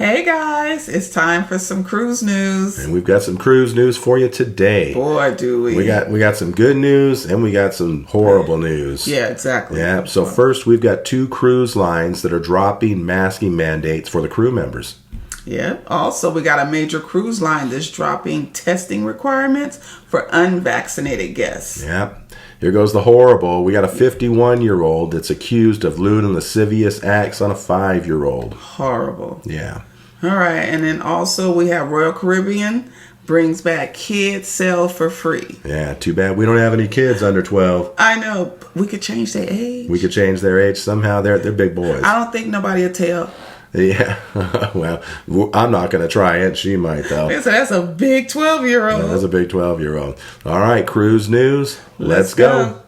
Hey guys, it's time for some cruise news. And we've got some cruise news for you today. Boy, do we. We got some good news and we got some horrible news. Yeah, exactly. Yeah, so first we've got 2 cruise lines that are dropping masking mandates for the crew members. Yeah, also we got a major cruise line that's dropping testing requirements for unvaccinated guests. Yeah. Here goes the horrible. We got a 51-year-old that's accused of lewd and lascivious acts on a 5-year-old. Horrible. Yeah. All right, and then also we have Royal Caribbean brings back kids sail for free. Yeah, too bad we don't have any kids under 12. I know. We could change their age. We could change their age somehow. They're big boys. I don't think nobody will tell. Yeah. Well, I'm not going to try it. She might, though. So that's a big 12-year-old. That's a big 12-year-old. All right, cruise news. Let's go.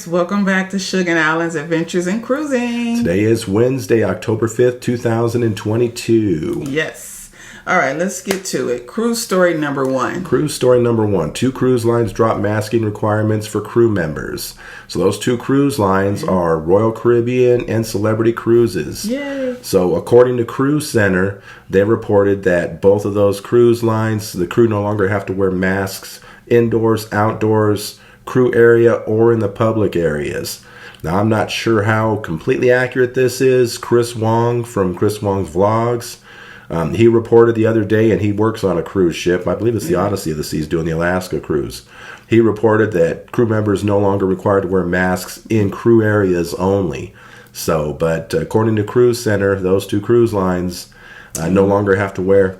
Welcome back to Sugar and Allen's Adventures in Cruising. Today is Wednesday, October 5th, 2022. Yes. All right, let's get to it. Cruise story number 1. Cruise story number 1. 2 cruise lines drop masking requirements for crew members. So those 2 cruise lines are Royal Caribbean and Celebrity Cruises. Yay. So according to Cruise Center, they reported that both of those cruise lines, the crew no longer have to wear masks indoors, outdoors, crew area, or in the public areas. Now, I'm not sure how completely accurate this is. Chris Wong from Chris Wong's Vlogs, he reported the other day, and he works on a cruise ship. I believe it's the Odyssey of the Seas doing the Alaska cruise. He reported that crew members no longer required to wear masks in crew areas only. So, but according to Cruise Center, those 2 cruise lines no longer have to wear masks.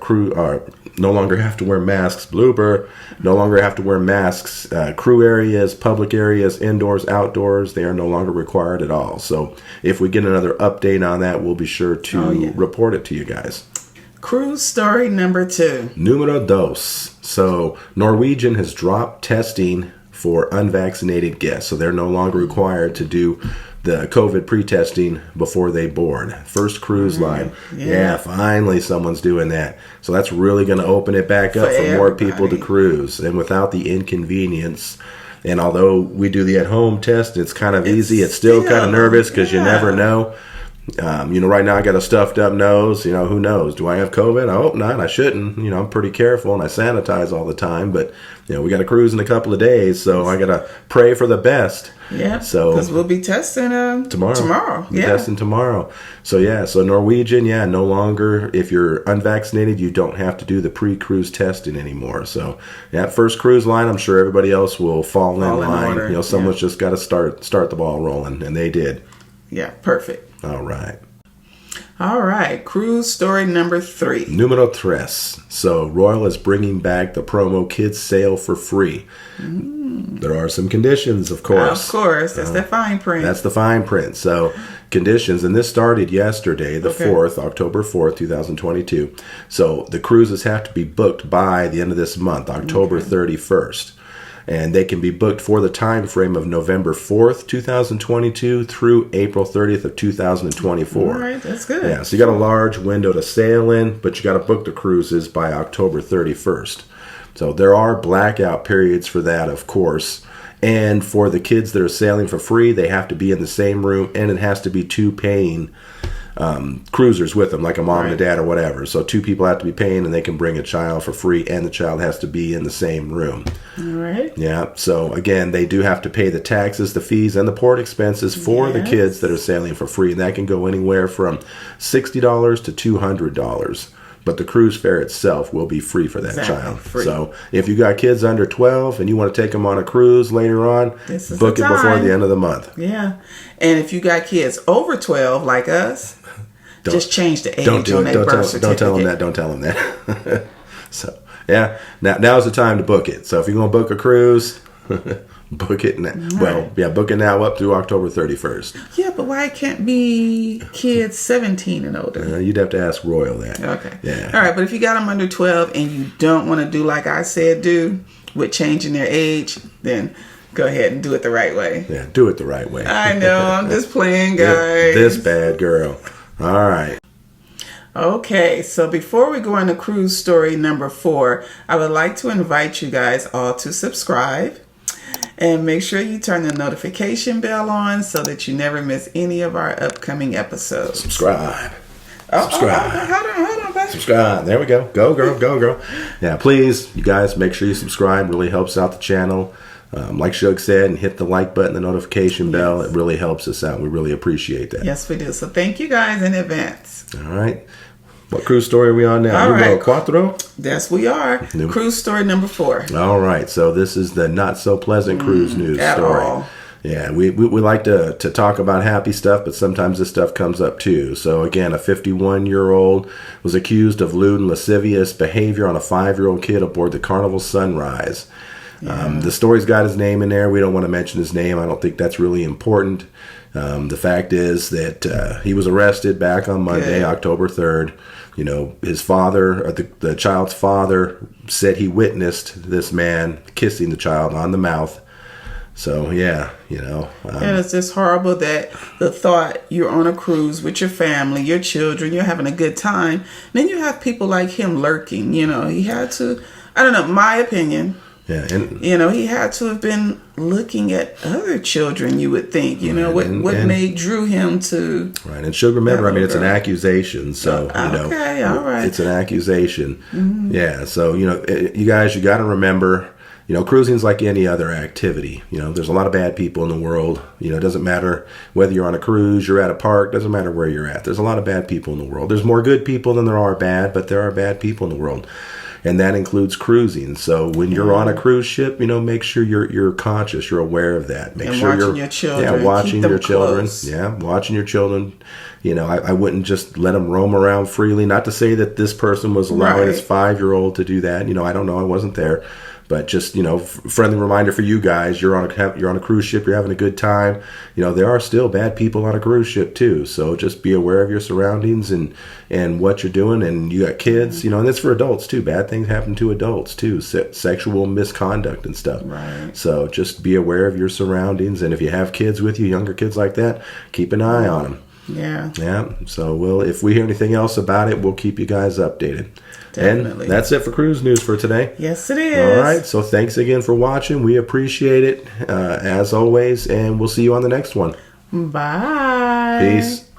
Blooper. No longer have to wear masks. Crew areas, public areas, indoors, outdoors, they are no longer required at all. So if we get another update on that, we'll be sure to report it to you guys. Cruise story number 2. Numero dos. So Norwegian has dropped testing for unvaccinated guests. So they're no longer required to do the COVID pre-testing before they board. First cruise line. Yeah, finally someone's doing that. So that's really going to open it back up for more people to cruise. And without the inconvenience, and although we do the at-home test, it's kind of easy. It's still kind of nervous because you never know. Right now I got a stuffed up nose. Who knows? Do I have COVID? I hope not. I shouldn't. I'm pretty careful and I sanitize all the time. But, we got to cruise in a couple of days. So I got to pray for the best. Yeah. So because we'll be testing tomorrow. Yeah. Testing tomorrow. So Norwegian, no longer, if you're unvaccinated, you don't have to do the pre-cruise testing anymore. So first cruise line, I'm sure everybody else will fall in line. Order. Someone's just got to start the ball rolling, and they did. Yeah, perfect. All right. Cruise story number 3. Numero tres. So Royal is bringing back the promo Kids Sail for Free. There are some conditions, of course. Of course. That's the fine print. That's the fine print. So conditions, and this started yesterday, the 4th, October 4th, 2022. So the cruises have to be booked by the end of this month, October 31st. And they can be booked for the time frame of November 4th, 2022 through April 30th of 2024. All right, that's good. Yeah, so you got a large window to sail in, but you got to book the cruises by October 31st. So there are blackout periods for that, of course. And for the kids that are sailing for free, they have to be in the same room, and it has to be 2 paying cruisers with them, like a mom and a dad or whatever. So 2 people have to be paying, and they can bring a child for free, and the child has to be in the same room. All right. Yeah. So again, they do have to pay the taxes, the fees, and the port expenses for the kids that are sailing for free, and that can go anywhere from $60 to $200. But the cruise fare itself will be free for that child. Free. So if you got kids under 12 and you want to take them on a cruise later on, book it before the end of the month. Yeah. And if you got kids over 12 like us, just change the age on their birth certificate. Don't tell them that. So, now's the time to book it. So if you're going to book a cruise, book it now. Right. Book it now up through October 31st. Yeah, but why can't be kids 17 and older? You'd have to ask Royal that. Okay. Yeah. All right, but if you got them under 12 and you don't want to do like I said with changing their age, then go ahead and do it the right way. Yeah, do it the right way. I know. I'm just playing, guys. This bad girl. All right. Okay, so before we go on to cruise story number 4, I would like to invite you guys all to subscribe and make sure you turn the notification bell on so that you never miss any of our upcoming episodes. Subscribe. Subscribe. Hold on, baby. Subscribe. There we go. Go, girl. Go, girl. Yeah, please, you guys, make sure you subscribe. Really helps out the channel. Like Shug said, and hit the like button, the notification bell. It really helps us out. We really appreciate that. Yes, we do. So thank you guys in advance. All right. What cruise story are we on now? All right. Cuatro? Yes, we are. Cruise story number 4. All right. So this is the not so pleasant cruise news at story. All. Yeah, we like to talk about happy stuff, but sometimes this stuff comes up too. So again, a 51-year-old was accused of lewd and lascivious behavior on a 5-year-old kid aboard the Carnival Sunrise. Yeah. The story's got his name in there. We don't want to mention his name. I don't think that's really important. The fact is that he was arrested back on Monday, October 3rd. You know, his father, or the child's father, said he witnessed this man kissing the child on the mouth. So, yeah, you know. And it's just horrible that the thought you're on a cruise with your family, your children, you're having a good time. Then you have people like him lurking. You know, he had to, I don't know, my opinion. Yeah, and you know, he had to have been looking at other children, you would think. You know, what drew him to... Right, and should remember, I mean, it's an accusation, so, you know. Okay, all right. It's an accusation. Mm-hmm. Yeah, so, you know, you guys, you got to remember, you know, cruising's like any other activity. You know, there's a lot of bad people in the world. You know, it doesn't matter whether you're on a cruise, you're at a park, doesn't matter where you're at. There's a lot of bad people in the world. There's more good people than there are bad, but there are bad people in the world. And that includes cruising. So when you're on a cruise ship, you know, make sure you're conscious, you're aware of that. Make sure watching your children. Yeah, watching your children. Close. Yeah, watching your children. You know, I wouldn't just let them roam around freely. Not to say that this person was allowing his 5-year-old to do that. You know, I don't know. I wasn't there. But just, you know, friendly reminder for you guys, you're on a cruise ship, you're having a good time. You know, there are still bad people on a cruise ship too. So just be aware of your surroundings and what you're doing. And you got kids, you know, and it's for adults too. Bad things happen to adults too, sexual misconduct and stuff. Right. So just be aware of your surroundings. And if you have kids with you, younger kids like that, keep an eye on them. Yeah. Yeah. So if we hear anything else about it, we'll keep you guys updated. Definitely. And that's it for cruise news for today. Yes, it is. All right. So thanks again for watching. We appreciate it as always, and we'll see you on the next one. Bye. Peace.